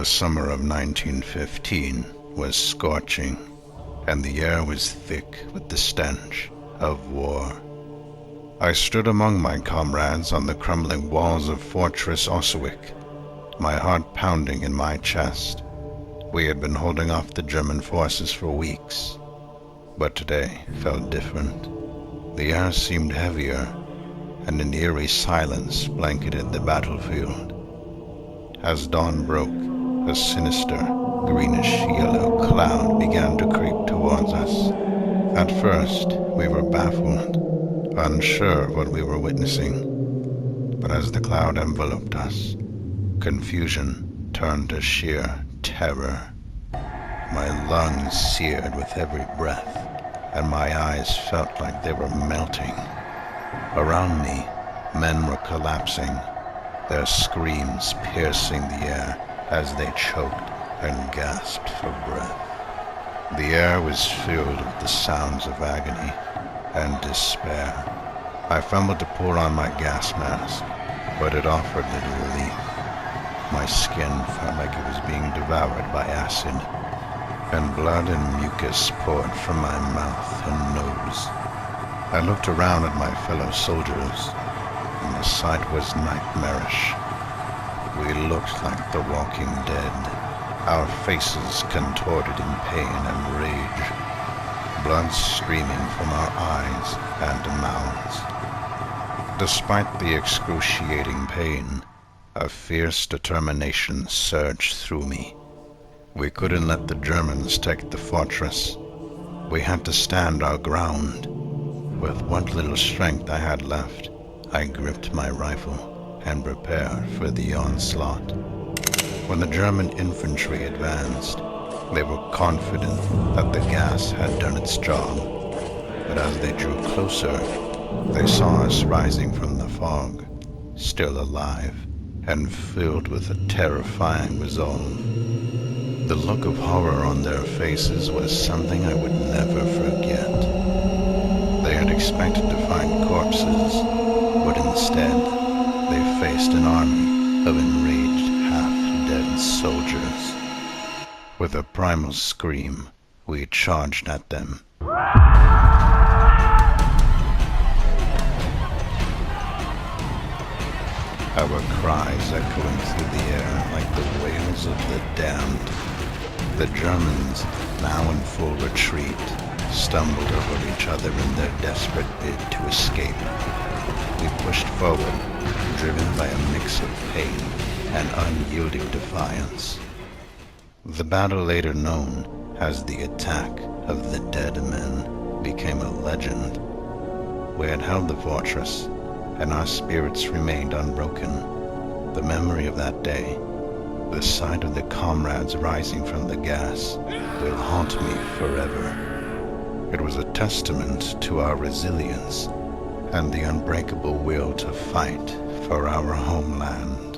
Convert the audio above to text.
The summer of 1915 was scorching, and the air was thick with the stench of war. I stood among my comrades on the crumbling walls of Fortress Oswick, my heart pounding in my chest. We had been holding off the German forces for weeks, but today felt different. The air seemed heavier, and an eerie silence blanketed the battlefield. As dawn broke, a sinister, greenish-yellow cloud began to creep towards us. At first, we were baffled, unsure of what we were witnessing. But as the cloud enveloped us, confusion turned to sheer terror. My lungs seared with every breath, and my eyes felt like they were melting. Around me, men were collapsing, their screams piercing the air as they choked and gasped for breath. The air was filled with the sounds of agony and despair. I fumbled to pull on my gas mask, but it offered little relief. My skin felt like it was being devoured by acid, and blood and mucus poured from my mouth and nose. I looked around at my fellow soldiers, and the sight was nightmarish. We looked like the walking dead, our faces contorted in pain and rage, blood streaming from our eyes and mouths. Despite the excruciating pain, a fierce determination surged through me. We couldn't let the Germans take the fortress. We had to stand our ground. With what little strength I had left, I gripped my rifle and prepared for the onslaught. When the German infantry advanced, they were confident that the gas had done its job. But as they drew closer, they saw us rising from the fog, still alive and filled with a terrifying resolve. The look of horror on their faces was something I would never forget. They had expected to find corpses, but instead, they faced an army of enraged, half-dead soldiers. With a primal scream, we charged at them. Our cries echoing through the air like the wails of the damned. The Germans, now in full retreat, stumbled over each other in their desperate bid to escape. We pushed forward, driven by a mix of pain and unyielding defiance. The battle later known as the Attack of the Dead Men became a legend. We had held the fortress, and our spirits remained unbroken. The memory of that day, the sight of the comrades rising from the gas, will haunt me forever. It was a testament to our resilience and the unbreakable will to fight for our homeland.